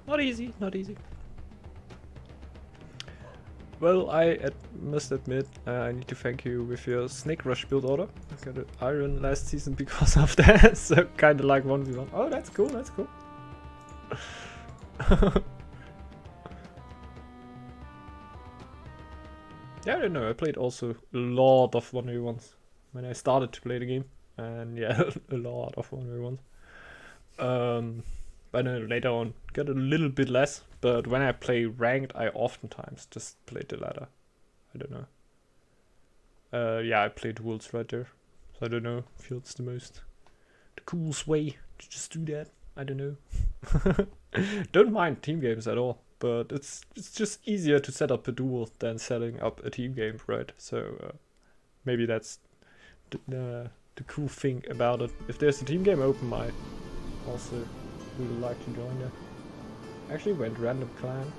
Not easy, not easy. Well, I must admit, I need to thank you with your Snake Rush build order. I got an iron last season because of that, so kinda like 1v1. Oh, that's cool, that's cool. Yeah, I don't know, I played also a lot of 1v1s when I started to play the game. And yeah, a lot of 1v1s. But later on, got a little bit less. But when I play ranked, I oftentimes just play the ladder. I don't know. Yeah, I play duels right there. So I don't know if it's the coolest way to just do that. I don't know. Don't mind team games at all. But it's just easier to set up a duel than setting up a team game, right? So maybe that's the cool thing about it. If there's a team game open, I also would like to join there. Actually went random clan.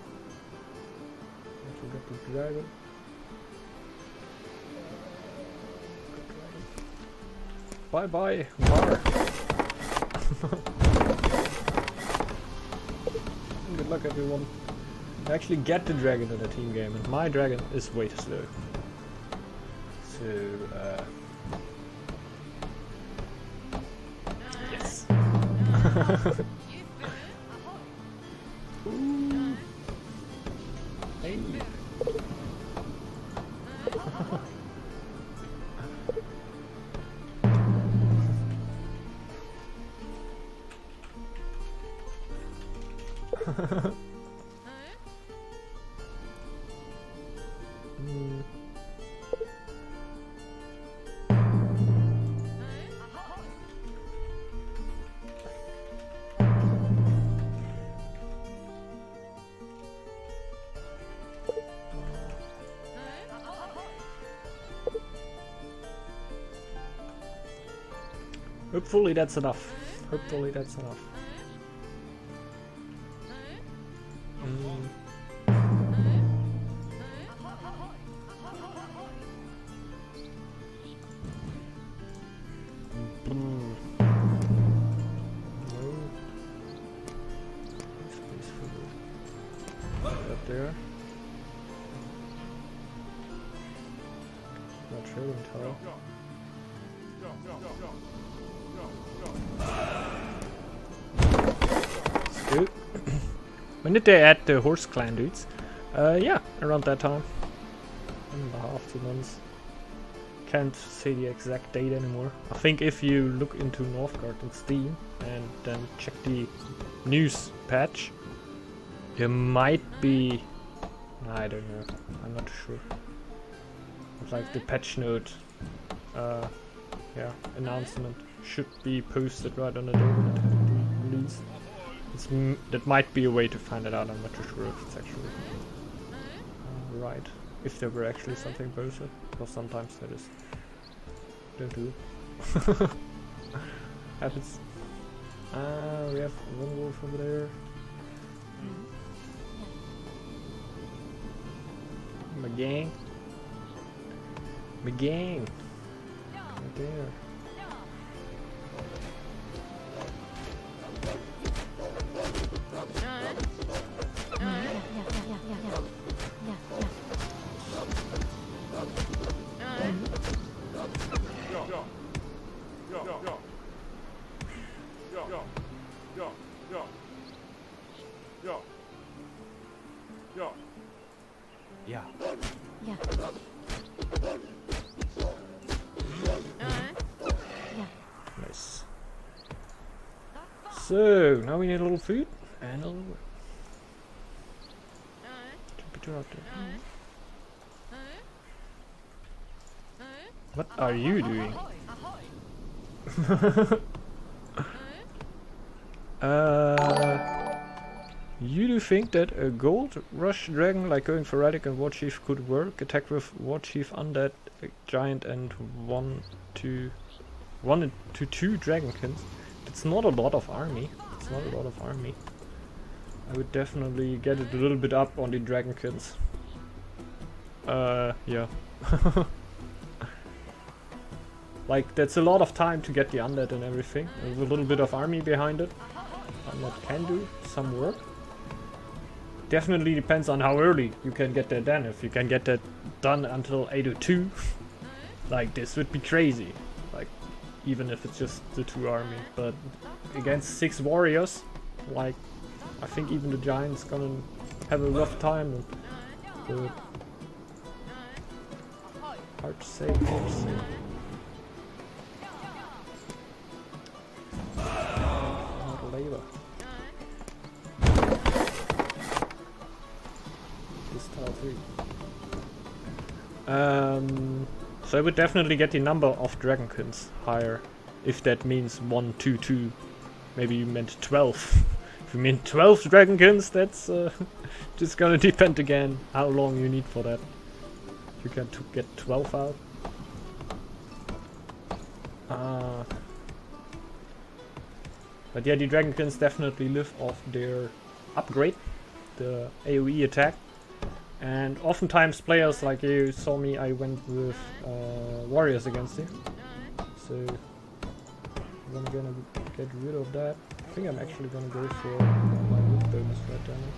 I forgot the dragon. Bye bye, Mar. Good luck everyone. I actually get the dragon in a team game and my dragon is way too slow. So yes. Ooh. Hey. Hopefully that's enough. Hopefully that's enough. Up there. Not trading tower. Good. When did they add the horse clan dudes? Yeah, around that time. 1.5 2 months. Can't say the exact date anymore. I think if you look into Northgard on Steam and then check the news patch, there might be... I don't know. I'm not sure. But like the patch note, yeah, announcement should be posted right on the day when it has been released. That might be a way to find it out. I'm not too sure if it's actually right. If there were actually something posted, because sometimes that is don't do it. Happens. We have one wolf over there. My gang. My gang. Right there. Yeah. Nice. So now we need a little food and a little temperature out there. What are you doing? You do think that a gold rush dragon like going for Radic and War Chief could work? Attack with War Chief Undead, Giant and 1 to 2 Dragonkins. It's not a lot of army. It's not a lot of army. I would definitely get it a little bit up on the Dragonkins. Yeah. Like, that's a lot of time to get the undead and everything. There's a little bit of army behind it. and that can do some work. Definitely depends on how early you can get that done. If you can get that done until 802, like this would be crazy. Like, even if it's just the 2 army. But against 6 warriors, like, I think even the giant's gonna have a rough time. But hard to say, hard to say. Labor. This tile 3. So I would definitely get the number of Dragonkins higher, if that means 1, 2, 2. Maybe you meant 12. If you mean 12 Dragonkins, that's just gonna depend again how long you need for that. You can get 12 out. But yeah, the Dragonkins definitely live off their upgrade, the AoE attack. And oftentimes players like you saw me, I went with warriors against you. So I'm gonna get rid of that. I think I'm actually gonna go for my loot bonus right down there.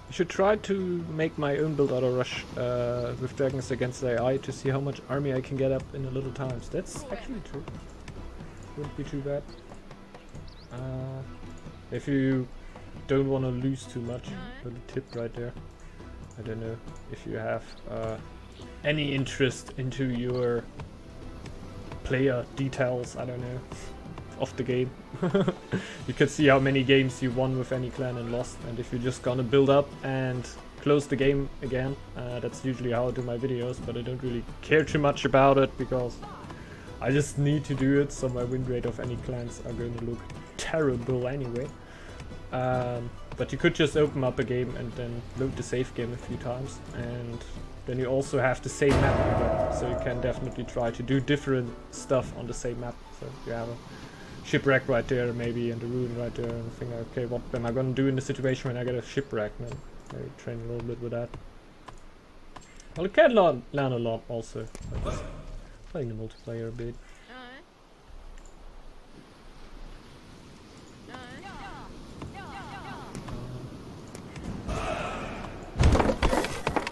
I should try to make my own build auto rush with dragons against the AI to see how much army I can get up in a little times. That's actually true. Wouldn't be too bad. If you don't want to lose too much, little tip right there. I don't know if you have any interest into your player details, I don't know, of the game. You can see how many games you won with any clan and lost, and if you're just gonna build up and close the game again, that's usually how I do my videos, but I don't really care too much about it because I just need to do it, so my win rate of any clans are going to look terrible anyway. But you could just open up a game and then load the save game a few times, and then you also have the same map again, so you can definitely try to do different stuff on the same map. So you have a shipwreck right there maybe, and a ruin right there, and think, okay, what am I gonna do in the situation when I get a shipwreck? And then maybe train a little bit with that. Well, you can learn a lot also by just playing the multiplayer a bit.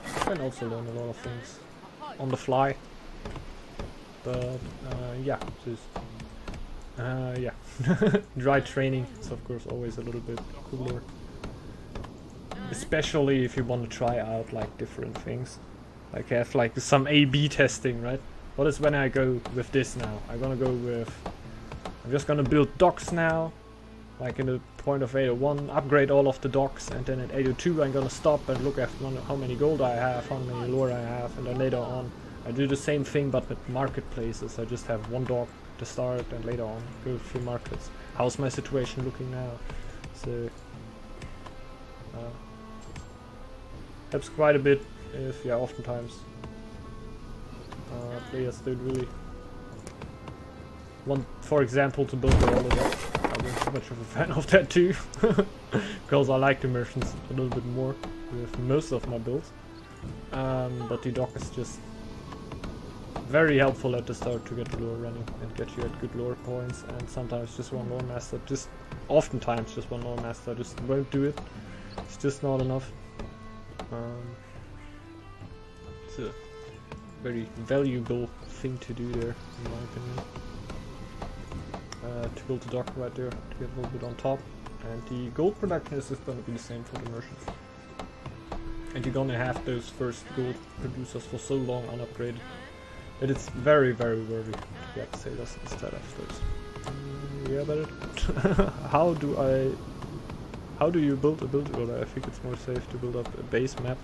You can also learn a lot of things on the fly, but yeah, just yeah, dry training is of course always a little bit cooler, especially if you want to try out like different things, like have like some A/B testing, right? What is when I go with this now? I'm just gonna build docks now, like in the point of 801, upgrade all of the docks, and then at 802 I'm gonna stop and look at how many gold I have, how many lore I have, and then later on I do the same thing but with marketplaces. I just have one dock to start and later on go through markets. How's my situation looking now? So helps quite a bit if, yeah, oftentimes players don't really want, for example, to build all of that. I'm not too much of a fan of that too, because I like the merchants a little bit more with most of my builds. But the dock is just very helpful at the start to get the lore running and get you at good lore points, and sometimes just one lore master, oftentimes just one lore master just won't do it. It's just not enough. It's a very valuable thing to do there, in my opinion. To build the dock right there, to get a little bit on top. And the gold production is just going to be the same for the merchants. And you're gonna have those first gold producers for so long unupgraded that it's very, very worthy to get sailors instead of those. Yeah, but how do you build a build order? I think it's more safe to build up a base map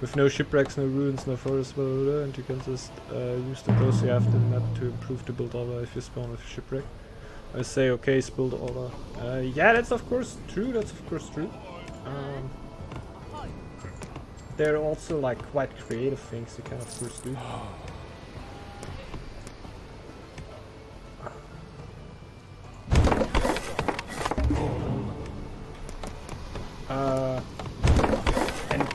with no shipwrecks, no ruins, no forest, and you can just use the clothes you have in the map to improve the build order if you spawn with a shipwreck. I say, okay, build order. Yeah, that's of course true. There are also like quite creative things you can of course do. And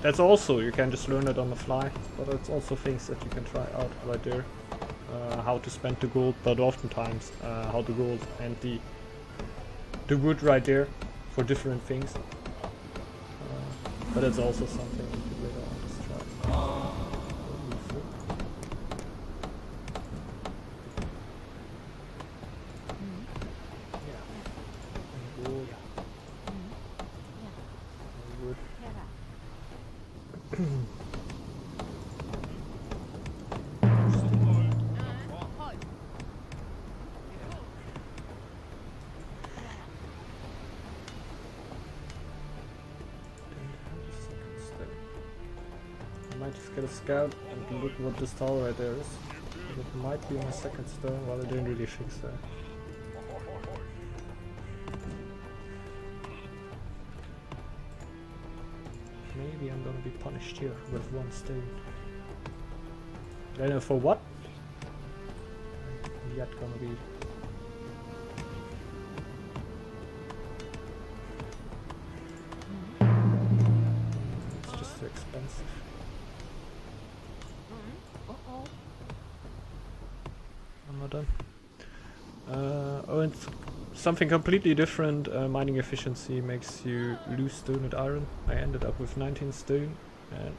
that's also, you can just learn it on the fly, but it's also things that you can try out right there. how to spend the gold, but oftentimes how the gold and the wood right there for different things. But it's also something we could later on just try. Yeah. Gold. Wood. Might just get a scout and look what this tower right there is. It might be my second stone, while I didn't really fix that. Maybe I'm gonna be punished here with one stone. I don't know for what. Yet gonna be. It's just too expensive. I'm not done. Oh, and something completely different. Mining efficiency makes you lose stone and iron. I ended up with 19 stone and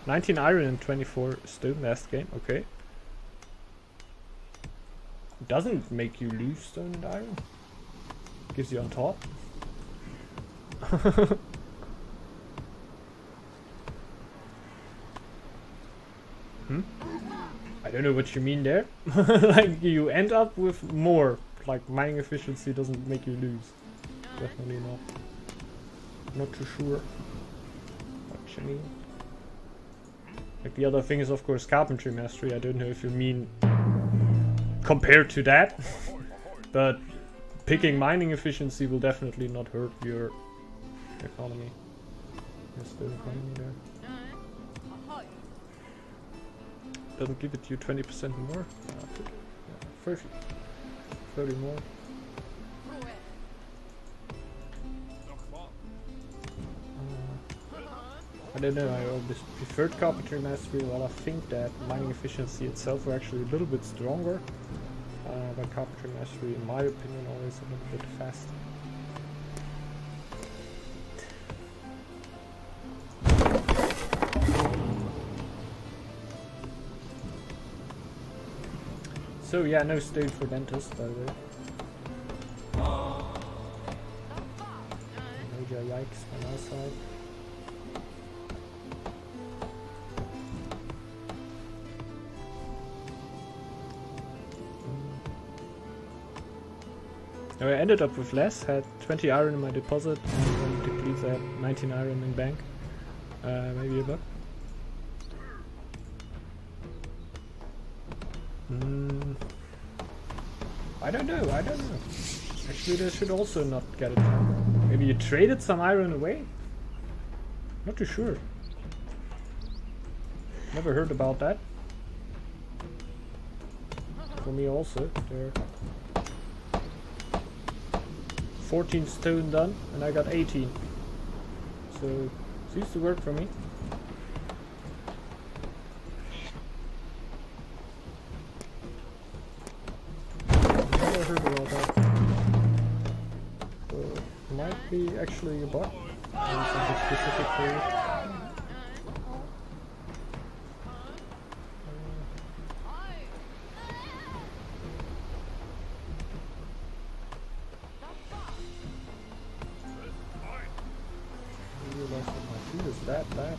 19 iron and 24 stone last game. Okay. Doesn't make you lose stone and iron. Gives you on top. I don't know what you mean there. Like you end up with more. Like mining efficiency doesn't make you lose. Definitely not. Not too sure what you mean. Like the other thing is of course carpentry mastery. I don't know if you mean compared to that. But picking mining efficiency will definitely not hurt your economy. There's the economy there. Doesn't give it you 20% more. 30 more. I don't know, I always preferred carpentry mastery, while I think that mining efficiency itself were actually a little bit stronger. But carpentry mastery, in my opinion, always a little bit faster. So yeah, no stone for dentist, by the way. Major yikes on our side. Now I ended up with less, had 20 iron in my deposit, and when it depletes I had 19 iron in bank. Maybe a buck. I don't know. Actually, they should also not get it. Maybe you traded some iron away? Not too sure. Never heard about that. For me also. There. 14 stone done, and I got 18. So, seems to work for me. Never heard about that. So, might be actually a bot. Maybe something specific for you. Is that bad?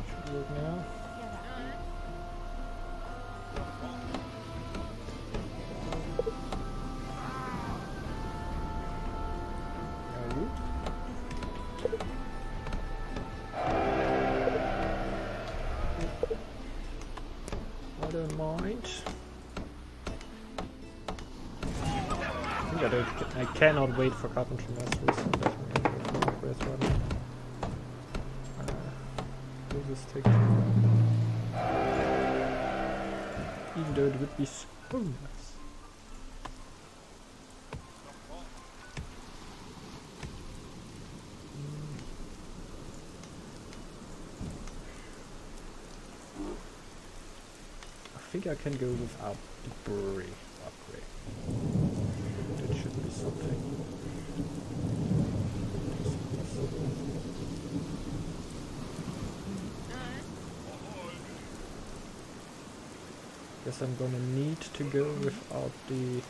Should work now. Are you? I don't mind. I cannot wait for carpentry mastery, so I'm definitely going to go for this one. Will this take too long? Even though it would be so nice. think I can go without the brewery upgrade. That should be something. Guess I'm gonna need to go without the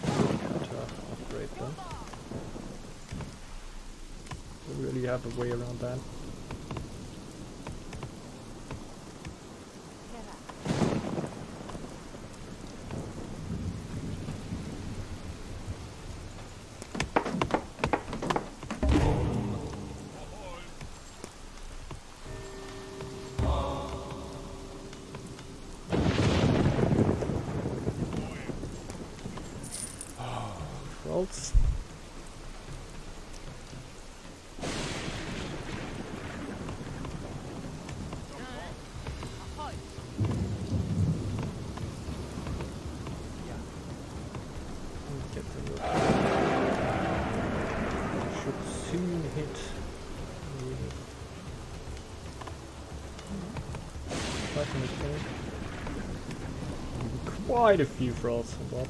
cutter upgrade then. Don't really have a way around that. Faults. Get the rope. Should soon hit 500 points. Quite a few frosts on top.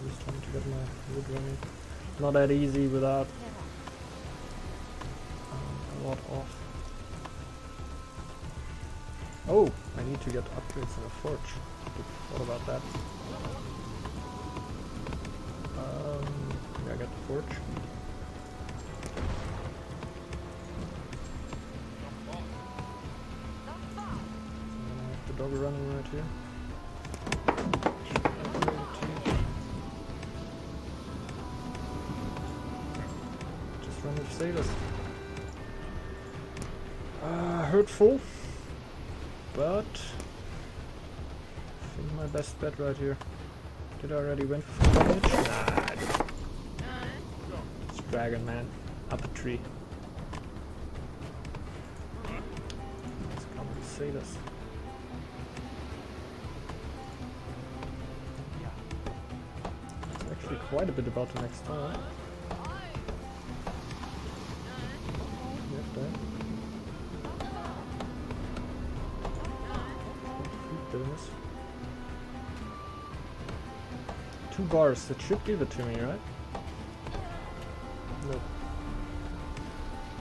Just trying to get my wood running. Not that easy without a lot off. Oh, I need to get upgrades in a forge. What about that? Yeah, I got the forge. The dog running right here. Just run with sailors. Hurtful, but I think my best bet right here. Did I already win for damage? Nah, I didn't. It's Dragon Man up a tree. Let's come with sailors. It's actually quite a bit about the next turn. Yep, there. Bonus. 2 bars, that should give it to me, right? Nope.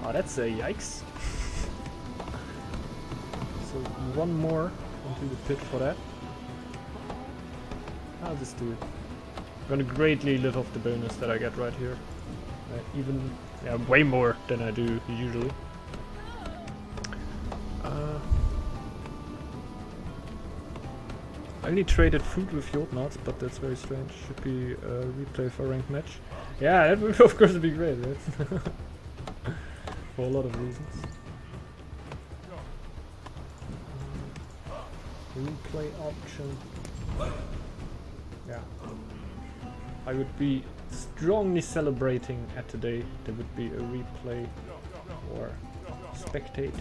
Oh, that's a yikes. So 1 more into the pit for that. I'll just do it. I'm gonna greatly live off the bonus that I get right here. Even, yeah, way more than I do usually. I only traded food with Jotnards, but that's very strange. Should be a replay for a ranked match. Yeah, that would of course be great, right? For a lot of reasons. Replay option. Yeah. I would be strongly celebrating at today. There would be a replay or spectate.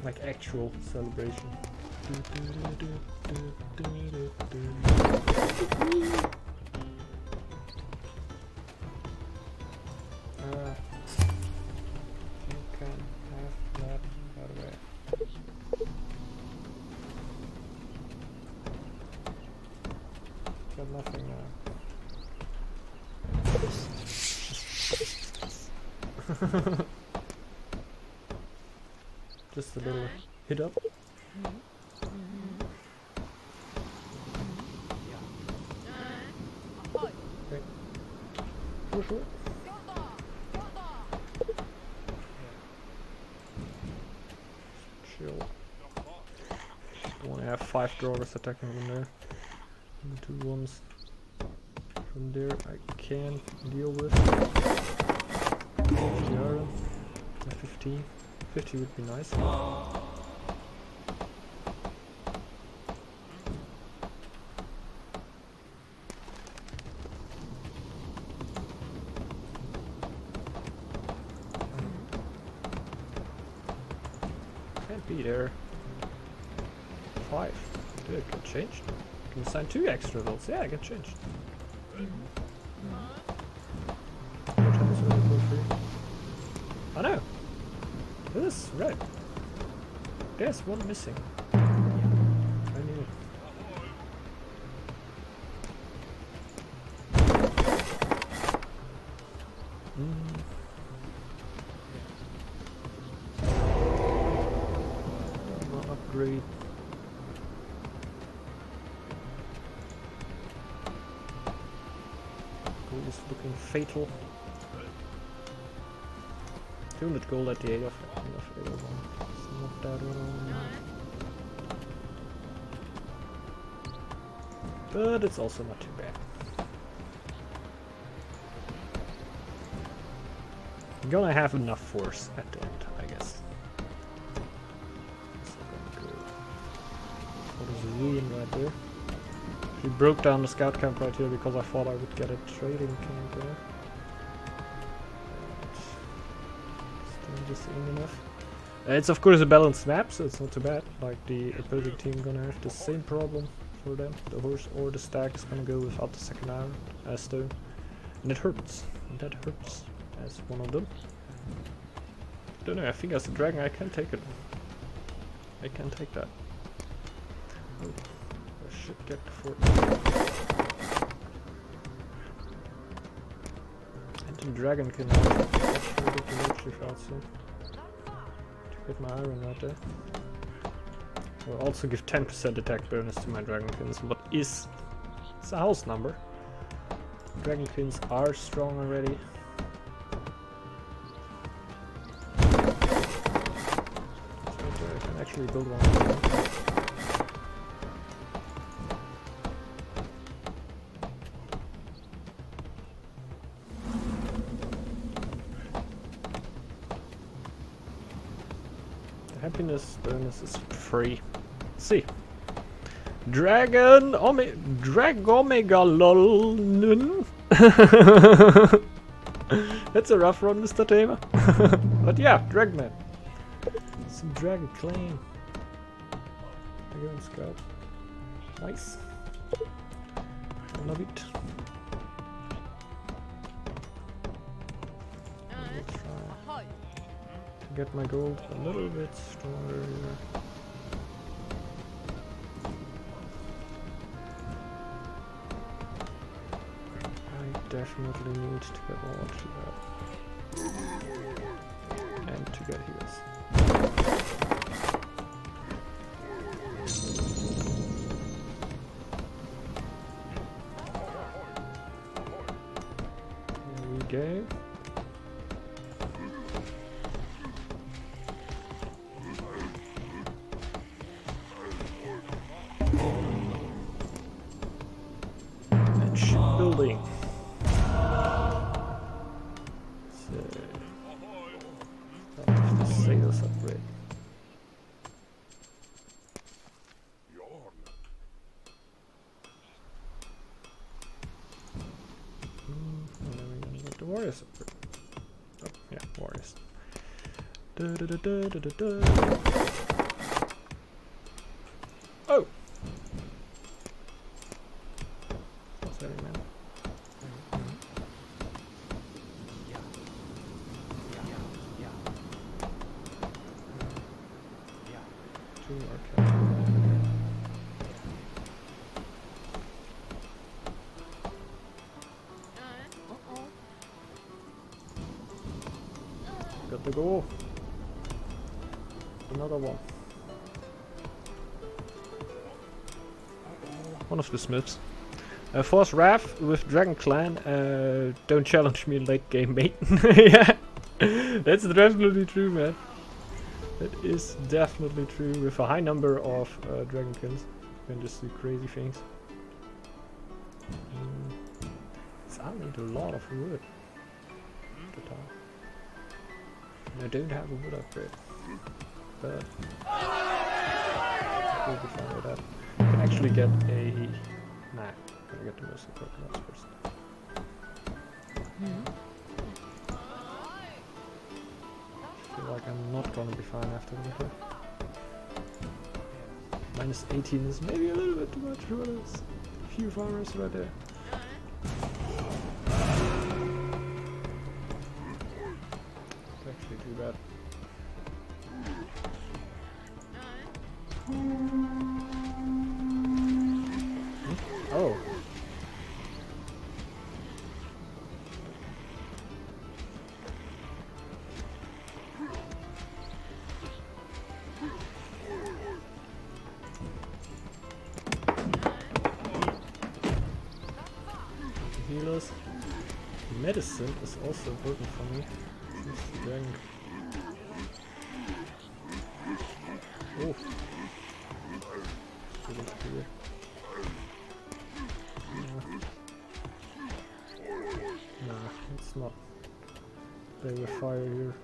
Like actual celebration. You can have that, by the way. Got nothing now. Just a little hit up. Okay. Sure. Chill. Don't want to have 5 drawers attacking from there. And the 2 ones from there I can deal with. 50 iron. 15. 50 would be nice. Can't be there. 5. Did it get changed? Can assign 2 extra volts. Yeah, I get changed. Oh no! This is red. There's one missing. I knew it. Upgrade. Gold is looking fatal. 200 gold at the end of A1. It's not that one. But it's also not too bad. I'm gonna have enough force at the end, I guess. What is a ruin right there? She broke down the scout camp right here because I thought I would get a trading camp there. Still just ain't enough. It's of course a balanced map, so it's not too bad. Like the opposing team gonna have the same problem for them. The horse or the stag is gonna go without the second iron stone. And it hurts. And that hurts as one of them. Don't know, I think as a dragon I can take it. I can take that. Oh, I should get the fort. And the dragon can actually get the leadership out soon. To get my iron right there. I'll also give 10% attack bonus to my Dragonkins. What is? It's a house number. Dragonkins are strong already. I can actually build one. The happiness bonus is free. Let's see. Dragomega lol. That's a rough one, Mr. Tamer. But yeah, Dragman. Some Dragon Clan. I go and scout. Nice. I love it. We'll try to get my gold a little bit stronger here. Definitely need to get more to that. And to get heals. Here we go. And shipbuilding. Sails upgrade. And then we're gonna get the warriors upgrade. Oh, yeah, warriors. Oh! Sorry, man. Got to go. Another one. One of the smiths. Force Wrath with Dragon Clan. Don't challenge me late game, mate. Yeah, that's definitely true, man. That is definitely true. With a high number of Dragonkins, you can just do crazy things. I need a lot of wood. And I don't have a wood upgrade, but we'll be fine with that. I can actually get a... Nah, I'm gonna get the most important ones first. I feel like I'm not gonna be fine after winter. Minus 18 is maybe a little bit too much for us. A few farmers right there. Actually do medicine is also important for me. Let's drink. Oh. Should it be? Nah, it's not. Play with fire here.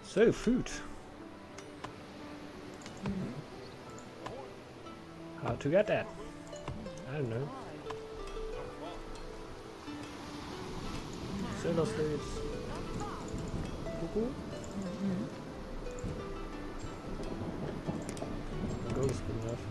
So, food. How to get that? I don't know. Sailor slaves. Cuckoo. Gold is good enough.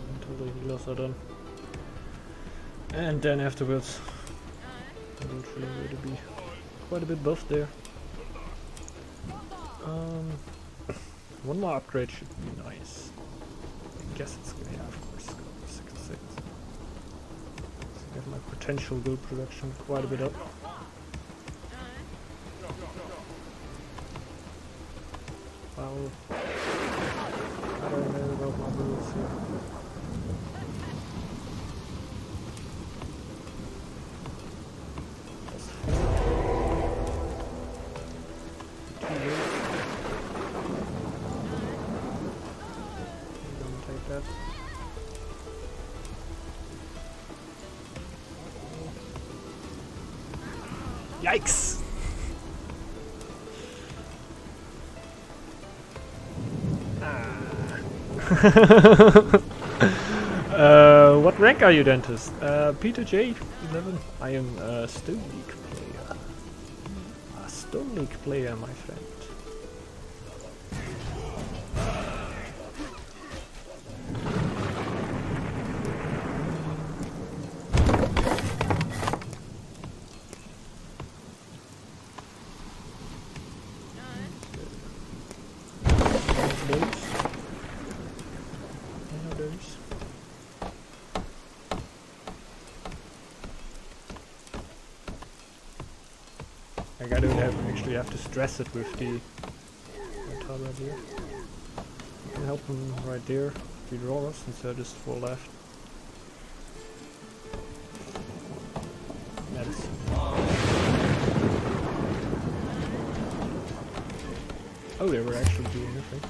Until the healers are done. And then afterwards, I don't really need to be quite a bit buffed there. One more upgrade should be nice. I guess it's gonna have, of course, 6. So I get my potential gold production quite a bit up. Wow. I don't know about my rules here. Yikes! What rank are you, Dentist? Peter J. 11. I am a Stone League player. A Stone League player, my friend. Like I don't actually have to stress it with the tile right here. I can help him right there if he draws instead of just 4 left. Medicine. Oh, they were actually doing nothing.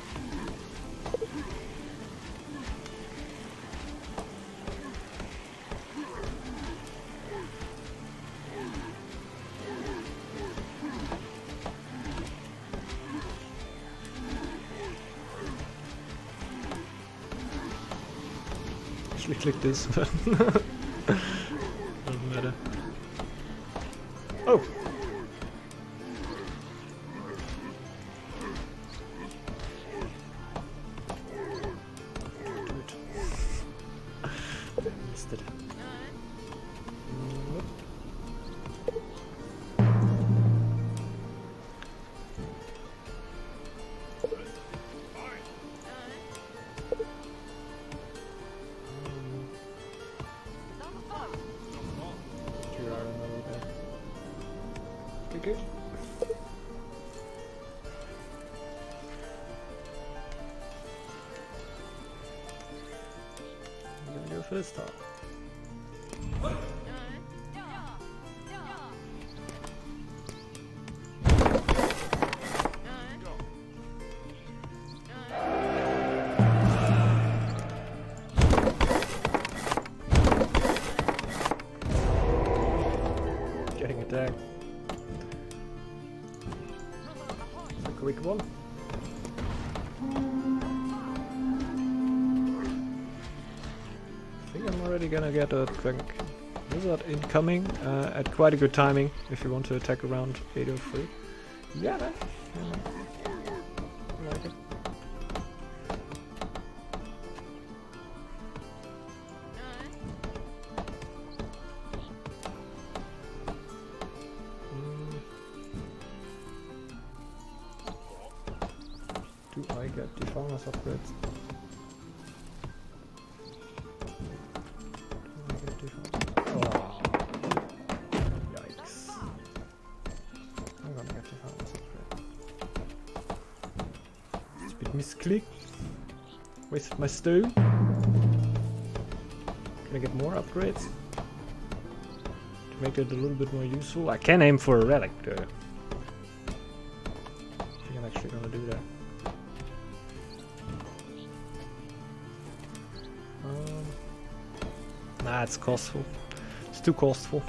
Actually click this, but doesn't matter. Oh! Missed it. Nope. Good. I'm gonna go for this top. Getting attacked. Quick one. I think I'm already gonna get a Dragon Wizard incoming at quite a good timing if you want to attack around 803. Yeah, man. I like it. Do I get the farmers upgrades? Do I get the farmers? Oh, yikes. click with my stone. Can I get more upgrades? To make it a little bit more useful. I can aim for a relic though. I think I'm actually gonna do that. Nah, it's costful. It's too costful.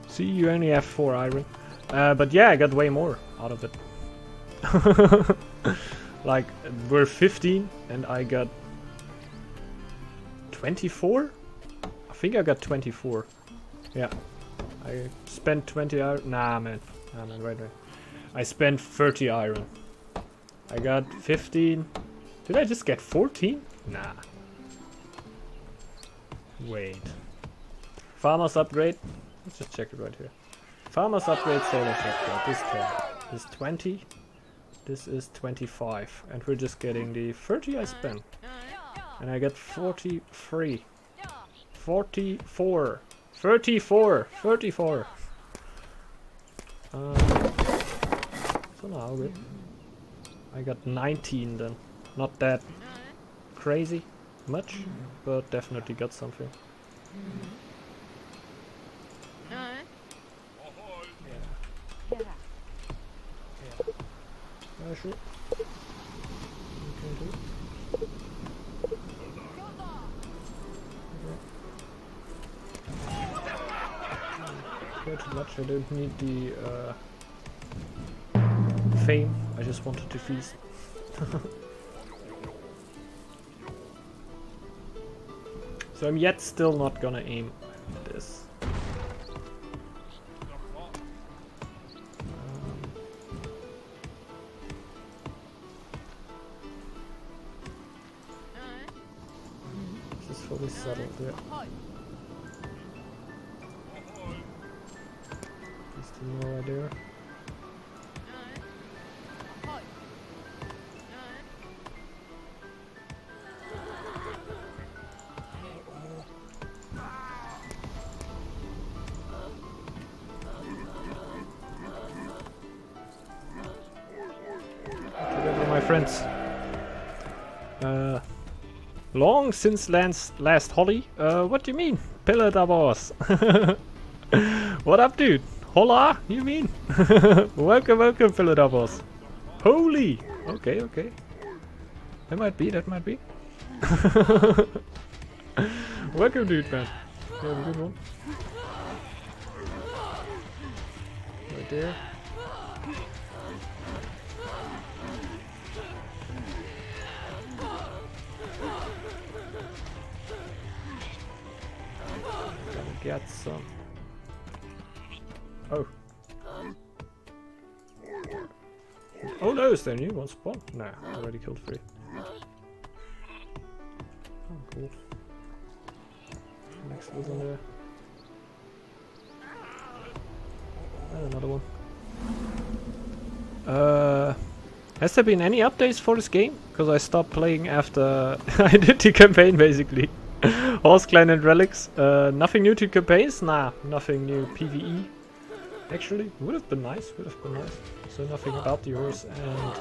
See, you only have 4 iron. But yeah, I got way more out of it. Like, we're 15 and I got 24? I think I got 24. Yeah. I spent 20 iron. Nah, man. Nah, man, wait. I spent 30 iron. I got 15. Did I just get 14? Nah. Wait. Farmer's upgrade. Let's just check it right here. Farmer's upgrade, solar's upgrade. This 10. This 20. This is 25. And we're just getting the 30 I spent. And I get 43. 44. 34. 34. So now good. I got 19 then. Not that crazy much, but definitely got something. Yeah. Sure. Okay, too much. I don't need the fame. I just wanted to feast. So I'm yet still not gonna aim at this. This is fully settled, yeah. Just a more idea. Friends. Long since last Holly? What do you mean? Pillar boss. What up, dude? Hola, you mean? Welcome, Pillar boss. Holy! Okay. That might be. Welcome, dude, man. You have a good one. Right there. Get some. Oh. Oh no, is there a new one spawn? No, I already killed 3. Oh, cool. Next was on there. And another one. Has there been any updates for this game? Because I stopped playing after I did the campaign basically. Horse Clan and Relics. Nothing new to campaigns? Nah, nothing new PvE. Actually, would have been nice. So nothing about the horse and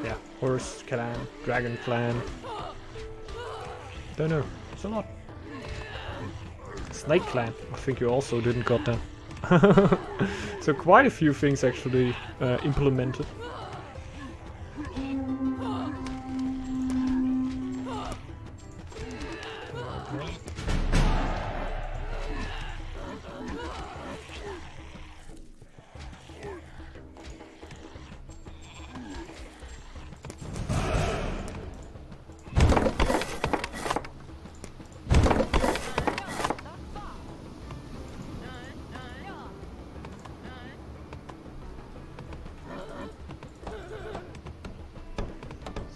yeah, Horse Clan, Dragon Clan. Don't know. It's a lot. Snake Clan. I think you also didn't got them. So quite a few things actually implemented.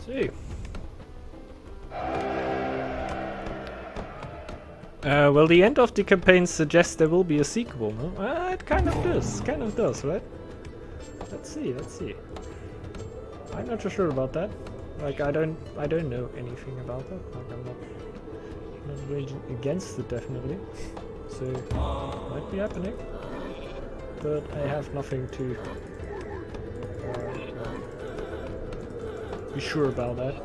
See. Well, the end of the campaign suggests there will be a sequel, no? It kind of does, right? Let's see. I'm not too sure about that. Like, I don't know anything about that. Like, I'm not raging against it, definitely. So, might be happening. But I have nothing to be sure about that.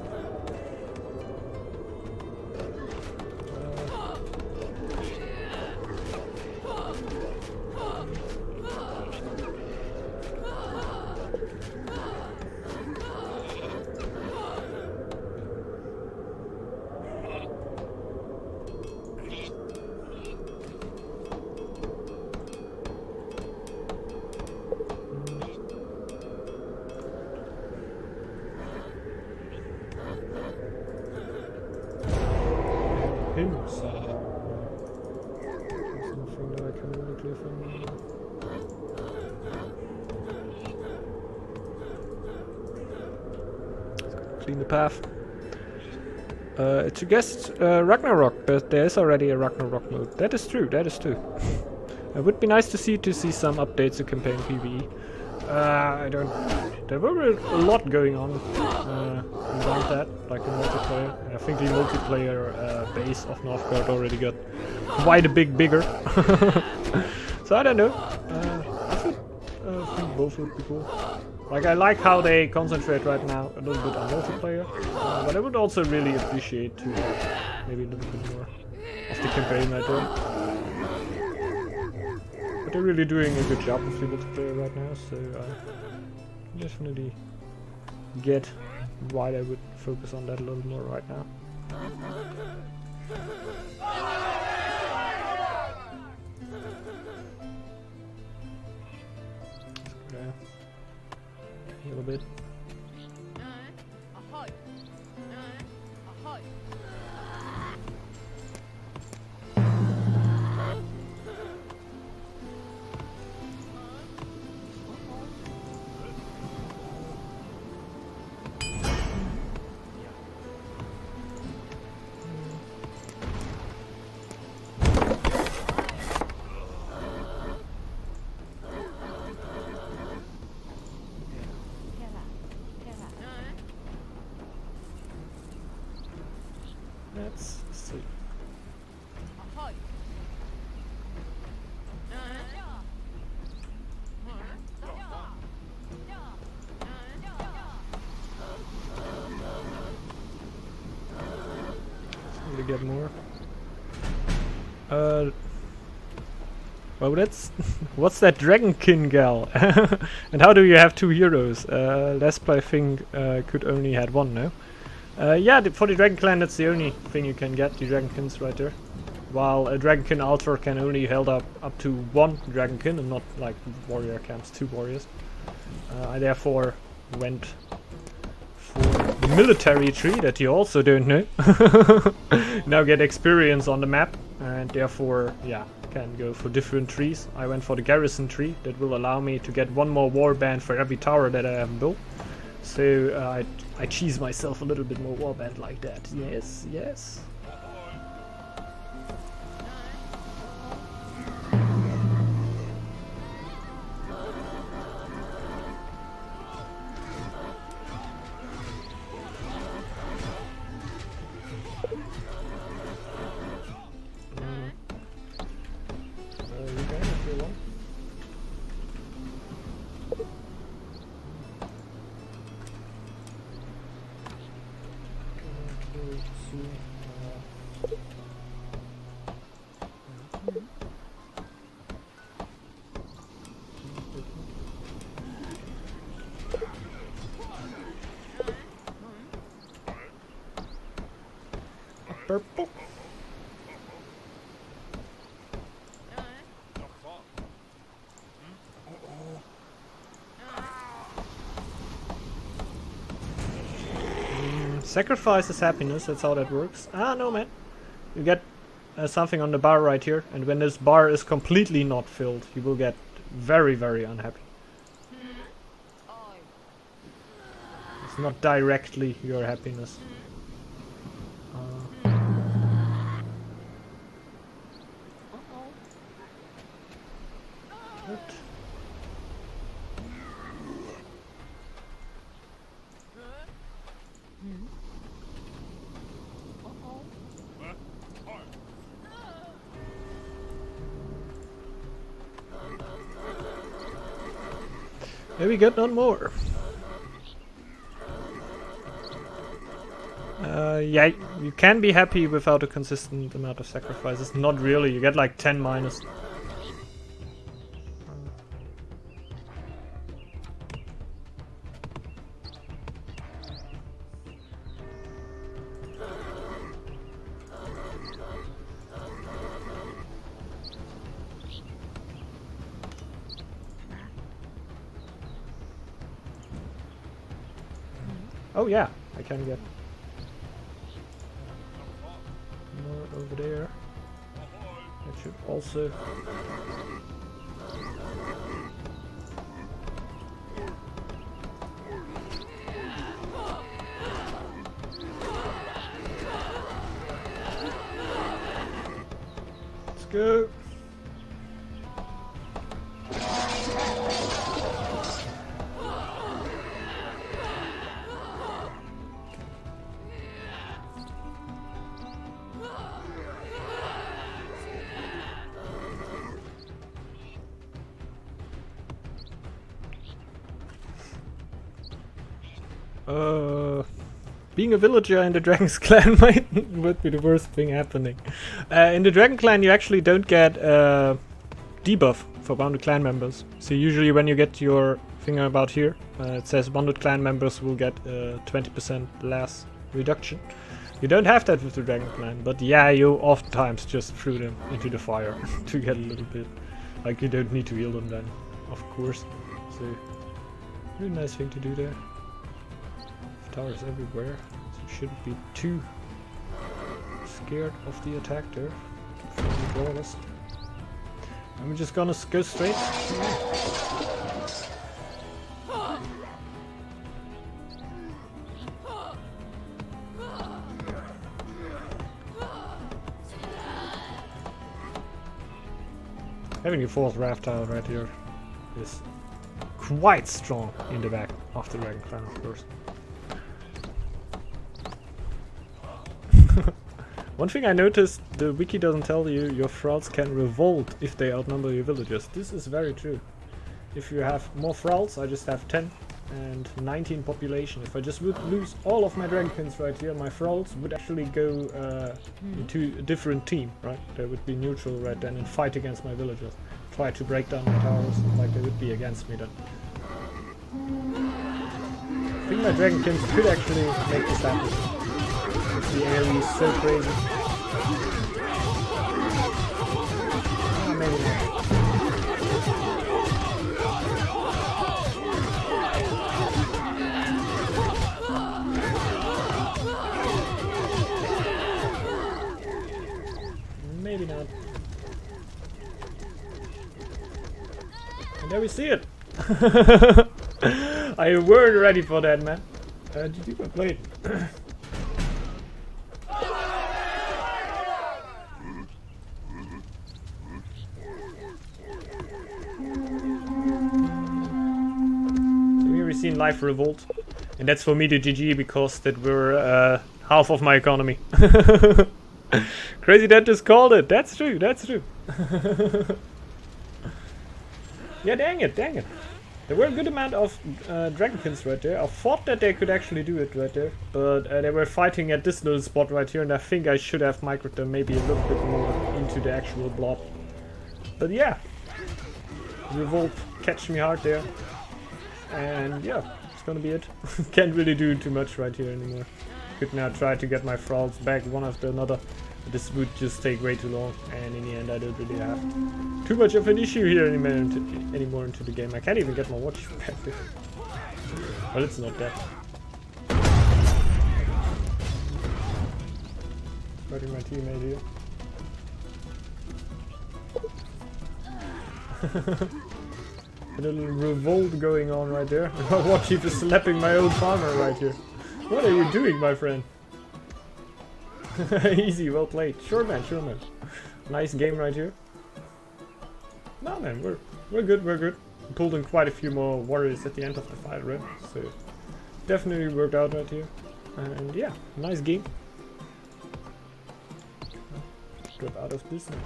There's nothing that I can really clear from here. Clean the path. It suggests Ragnarok, but there is already a Ragnarok mode. That is true, that is true. It would be nice to see some updates to campaign PvE. I don't... There were a lot going on around that, like the multiplayer. I think the multiplayer base of Northgard already got quite a bit bigger. So I don't know. I think both would be cool. Like, I like how they concentrate right now a little bit on multiplayer, but I would also really appreciate to maybe a little bit more of the campaign right there. But they're really doing a good job with the multiplayer right now, so definitely get why I would focus on that a little more right now. A little bit. Let's see. To get more. Well, that's what's that Dragonkin gal? And how do you have two heroes? Lesp, I think, could only had one, no? Yeah, for the Dragon Clan, that's the only thing you can get, the Dragonkins right there. While a Dragonkin altar can only hold up to one Dragonkin and not like warrior camps, 2 warriors. I therefore went for the military tree that you also don't know. Now get experience on the map and therefore, yeah, can go for different trees. I went for the garrison tree that will allow me to get 1 more warband for every tower that I have built. So I cheese myself a little bit more warband like that. Yes, yes. You can if you want. Purple. Sacrifice is happiness, that's how that works. Ah, no, man. You get something on the bar right here, and when this bar is completely not filled, you will get very, very unhappy. It's not directly your happiness. What? There we got none more. Yeah, you can be happy without a consistent amount of sacrifices. Not really, you get like 10 minus. Oh yeah, I can get more over there. That should also... Let's go! Being a villager in the Dragon's clan would be the worst thing happening. In the Dragon clan you actually don't get debuff for bounded clan members. So usually when you get your thing about here, it says bounded clan members will get 20% less reduction. You don't have that with the Dragon clan, but yeah, you oftentimes just threw them into the fire to get a little bit. Like you don't need to heal them then, of course. So, really nice thing to do there. Towers everywhere, so you shouldn't be too scared of the attack there from the brawlers. I'm just gonna go straight. Having a fourth raft tower right here is quite strong in the back of the Dragon clan, of course. One thing I noticed, the wiki doesn't tell you your thralls can revolt if they outnumber your villagers. This is very true. If you have more thralls, I just have 10 and 19 population. If I just would lose all of my Dragonkins right here, my thralls would actually go into a different team, right? They would be neutral right then and fight against my villagers. Try to break down my towers like they would be against me then. I think my Dragonkins could actually make this happen. The area is so crazy. Oh, maybe not. Maybe not. And there we see it. I weren't ready for that, man. GG, well played. Seen live revolt, and that's for me the GG because that were half of my economy. Crazy that just called it. That's true, that's true. Yeah, dang it. There were a good amount of Dragonkins right there. I thought that they could actually do it right there, but they were fighting at this little spot right here, and I think I should have microed them maybe a little bit more into the actual blob. But yeah, revolt catch me hard there. And yeah, it's gonna be it. Can't really do too much right here anymore. Could now try to get my thralls back one after another. But this would just take way too long, and in the end I don't really have too much of an issue here anymore into the game. I can't even get my watch back there. But it's not that. Fighting my teammate here. A little revolt going on right there. My watch keeps slapping my own farmer right here. What are you doing, my friend? Easy, well played. Sure man, sure man. Nice game right here. No man, we're good, we're good. Pulled in quite a few more warriors at the end of the fight, right? So definitely worked out right here. And yeah, nice game. Drop out of this now.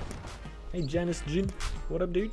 Hey Janice Jin, what up dude?